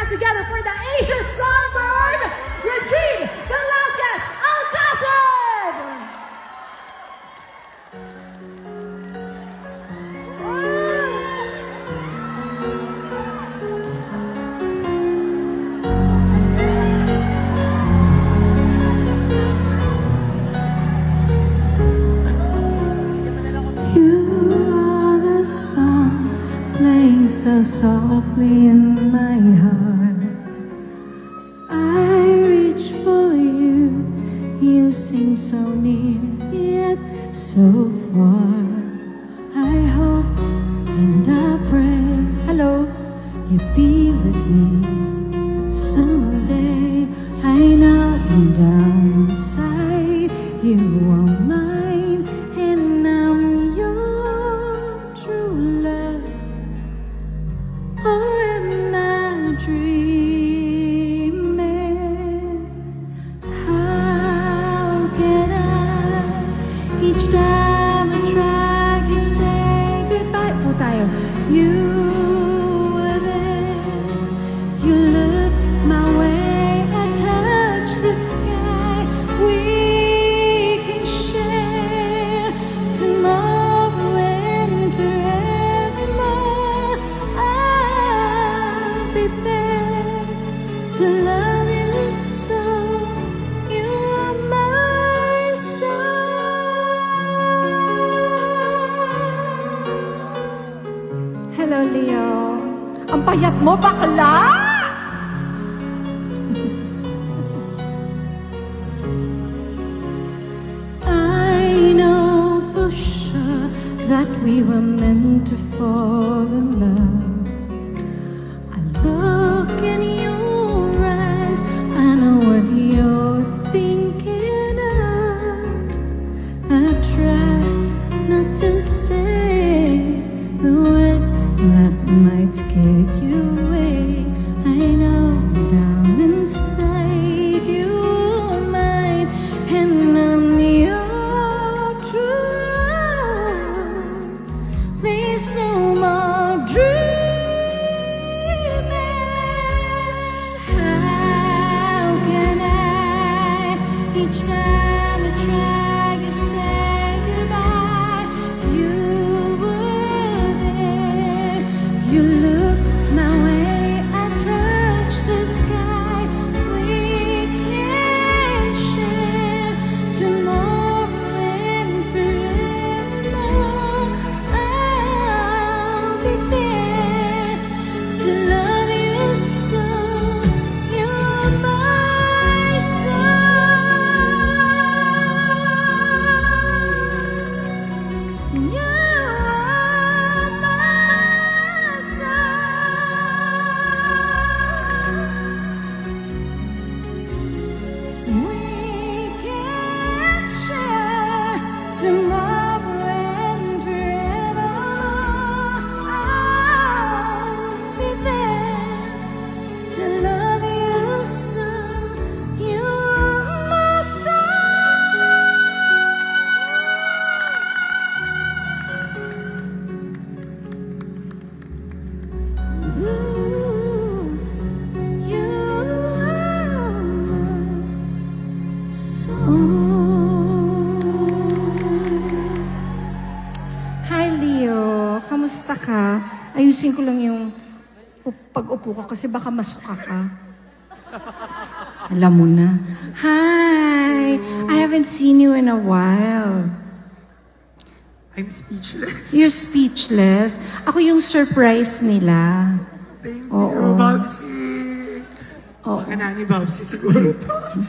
hands together for the Asian Songbird, Regine Velasquez Alcacid! So softly in my heart, I reach for you. You seem so near, yet so far. I hope and I pray, hello, you be with me someday. I know down inside you are mine, and I'm your true love. Or am I dreaming? How can I? Each time I try to say goodbye po tayo. You were there. You look my way. I touch the sky. We can share tomorrow and forevermore. Be there to love you so. You are my soul. Hello, Leo. Ang payat mo, bakla! I know for sure that we were meant to fall in love. Look in your eyes, I know what you're thinking of. I try not to say the words that might scare you away. I know down inside you're mine, and I'm your true love. Please no more dreams. Each time I try to say goodbye, you were there. You look my way, I touch the sky. We can share tomorrow and forevermore. I'll be there to love you so. You're my soul. Tomorrow and forever, I'll be there to love you so. You're my soul. You are my soul. Hi, Leo. Kamusta ka? Ayusin ko lang yung pag-upo ko kasi baka masuka ka. Alam mo na. Hi! I haven't seen you in a while. I'm speechless. You're speechless. Ako yung surprise nila. Thank Oo. you, Babsi. Oo. Baka na ni Babsi siguro.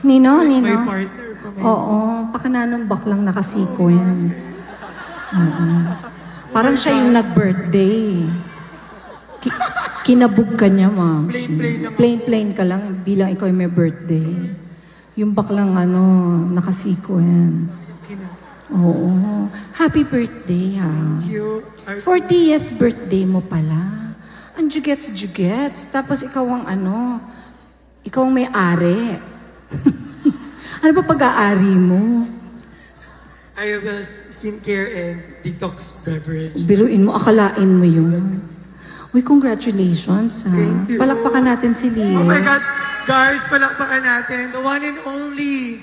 Nino? My partner pa. Oo. Baka nanong baklang naka-sequence. Oo. Parang siya yung nag-birthday. Kinabog ka niya, ma'am. Plain ka lang bilang ikaw yung may birthday. Yung baklang naka-sequence. Oo. Happy birthday, ha? Thank you. 40th birthday mo pala. Ang jugets. Tapos ikaw ang ikaw ang may-ari. Ano ba pag-aari mo? I have a skincare and detox beverage. Biruin mo, akalain mo yun. Uy, congratulations, ha? Thank you. Palakpakan natin si Leo. Oh my God, guys, palakpakan natin. The one and only,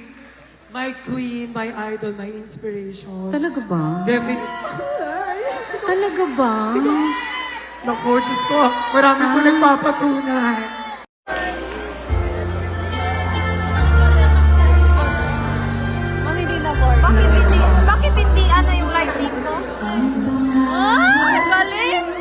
my queen, my idol, my inspiration. Talaga ba? Definitely. Talaga ba? Naku, Diyos ko, marami po nagpapatunay. Mami, di na board. Bakit hindi ano yung lighting mo? Ah, galing!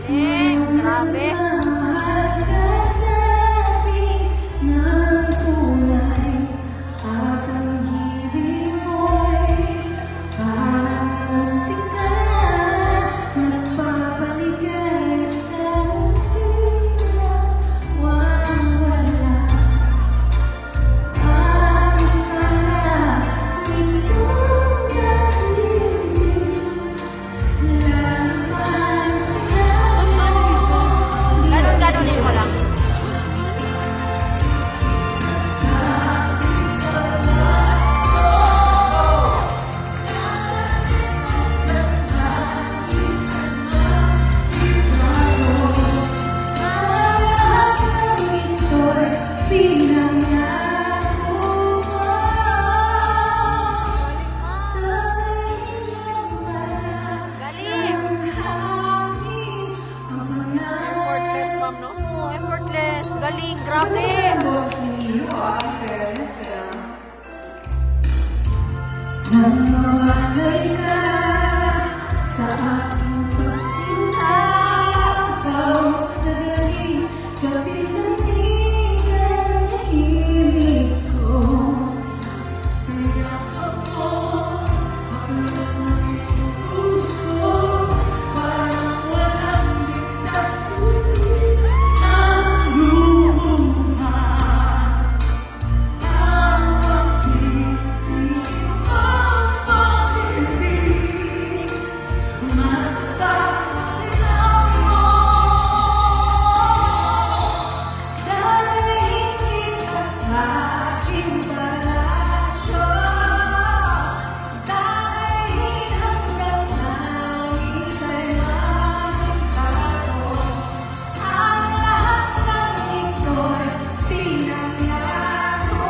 Galing! Grabe! Ganon-ganonin mo lang. Galing! Effortless, ma'am, no? Oo, effortless. Galing, grabe! Nang mawalay ka sa aking pagsinta, bawat sandali, kapilangigan ng himig ko. Iyakap mo, haplas ng iyong puso, parang walang ligtas kundi ang lumuha. Ang pag-ibig, ang pag-ibig, mas taas silang mo. Dalahin kita sa aking palasyo, dalahin hanggang langit ay makitago. Ang lahat ng ito'y pinangako.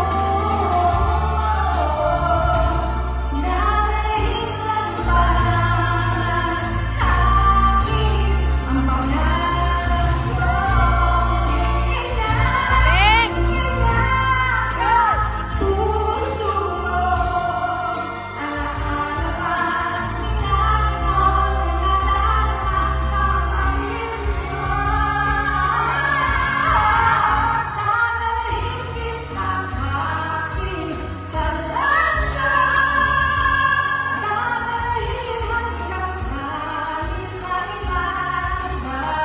Dalahin lang pala aking ang pangarap ko. Galing! Puso ko, alaala pa silang mo, naglalarapan sa pamilya ko. Dadalhin kita sa aking palasyo, dadalhin hanggang langit na ilalabaro.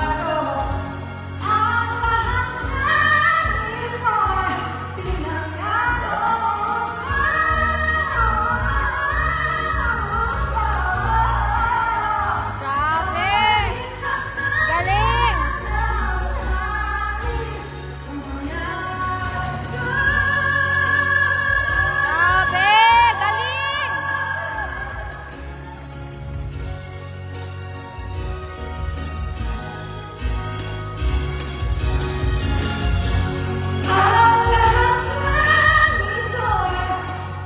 Ang lahat ng ito'y pinangako. Grabe! Galing! Grabe! Galing! Ang lahat ng ito'y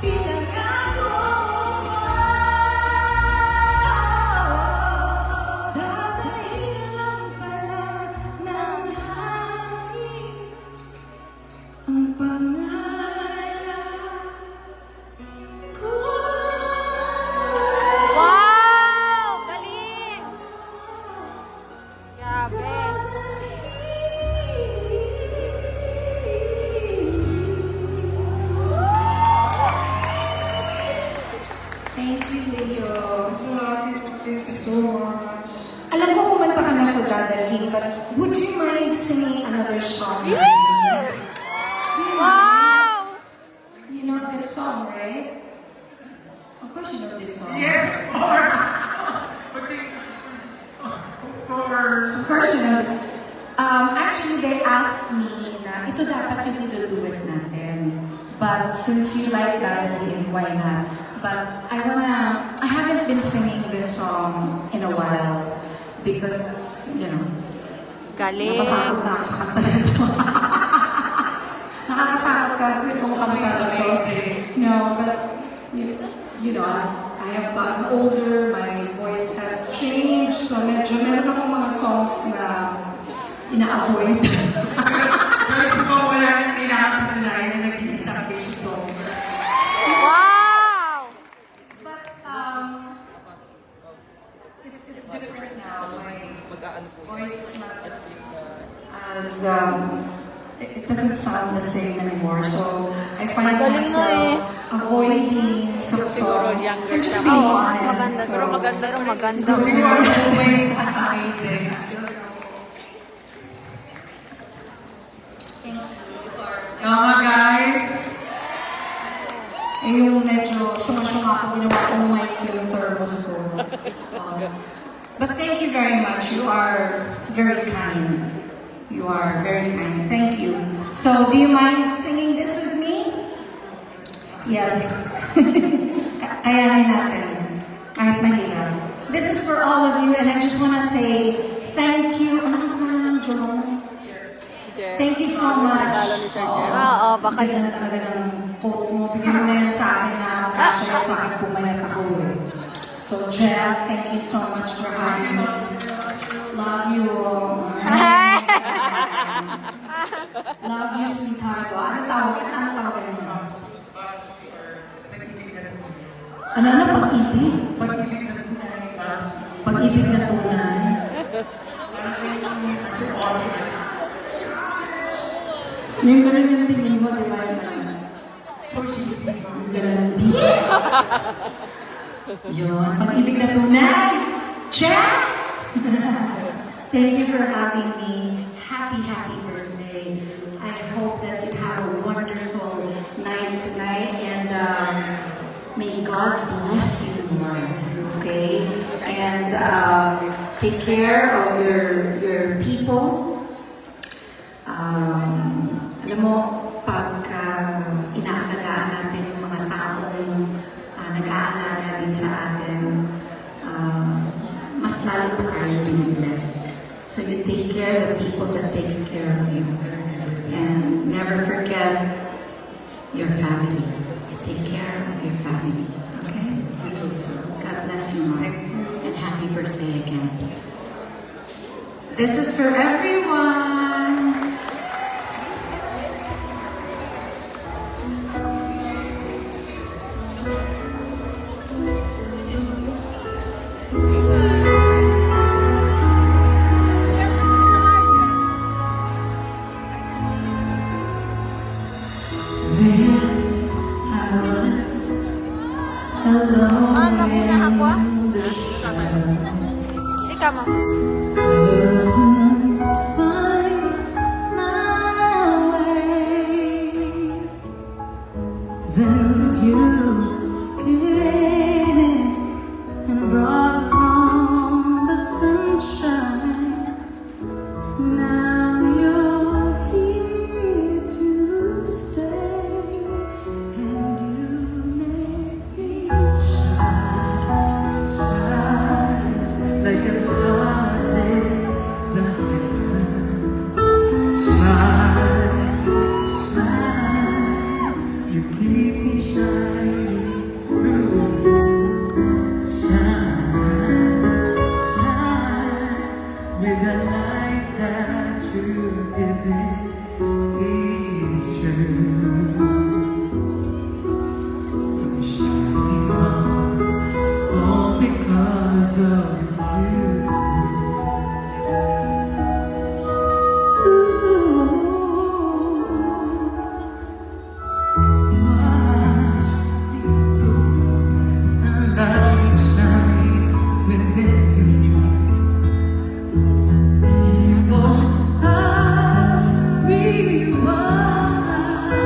pinangako. Dadalhin lang pala ng hangin ang pangalan ko. Wow! Galing! Grabe! you know this song. Yes, of course. Of course. Of course, you know. Actually, they asked me na ito dapat yung ito-duet natin. But since you like Valerie, why not? But I haven't been singing this song in a while because, you know, Galing. napatakot na ako sa kanta na ito. Nakakatakot kasi kung kanta na ito. No, but, you know, as I have gotten older, my voice has changed. So medyo meron akong mga songs na ina-avoid. Guys, di ba wala nang kailangan patunayan na nag-iisang beshi song? Wow! But it's different now. My voice is not as it doesn't sound the same anymore. So I find Magaling na myself avoiding some songs. I'm just being Oo, mas honest. maganda. Pero maganda. Pero maganda. You are always amazing. Tama, guys. Eh, yung medyo syunga-syunga ako, ginawa kong mic yung thermos ko. But thank you very much. You are very kind. You are very kind. Thank you. So, do you mind singing this with me? Yes. Kayanin natin. Kahit mahirap. This is for all of you, and I just want to say thank you. Ano ka naman ng Jerome? Thank you so much. Nagalo ni Sir Jer. Oo, baka Bigyan na talaga ng quote mo. Bigyan mo na yan sa akin na kasha yan sa akin pumayat ako. So, Jeff, thank you so much for having me. Love you all. Love you, sweetheart. Ano tawag? Ano tawag mo? Ano na? Pag-ibig? Pag-ibig na tunay, Babs. Pag-ibig na tunay. Parang yung Sir Oliver. Yung ganun yung tingin mo, di ba? So cheesy. Galandi. Yun, pag-ibig na tunay. Check! Thank you for having me. Happy, happy birthday. I hope that you have a wonderful night tonight and may God bless you more. Okay? And take care of your people. Alam mo, pagka inaalagaan natin yung mga taong nag-aalaga din sa atin, mas lalo pa tayo binibless. So you take care of the people that takes care of you. And never forget your family. You take care of your family. Okay? So God bless you more. And happy birthday again. This is for everyone. Ano na ako? Ikaw mo. Then you came in and brought home the sunshine. Now you're here to stay, and you make me shine, shine Like a stars in the heavens. Shine, shine. You keep me shining through. Shine, shine. With the light that you give me is true. I'm shining all because of you. Watch me go, the light shines within you. People ask me why.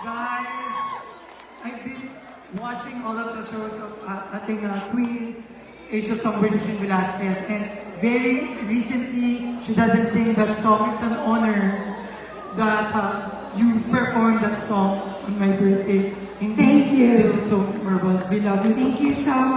Guys, I've been watching all of the shows of ating Queen, Asia Songbird Jean Velasquez, and very recently, she doesn't sing that song. It's an honor that you performed that song on my birthday. Indeed, Thank you. This is so memorable. We love you so Thank you so much.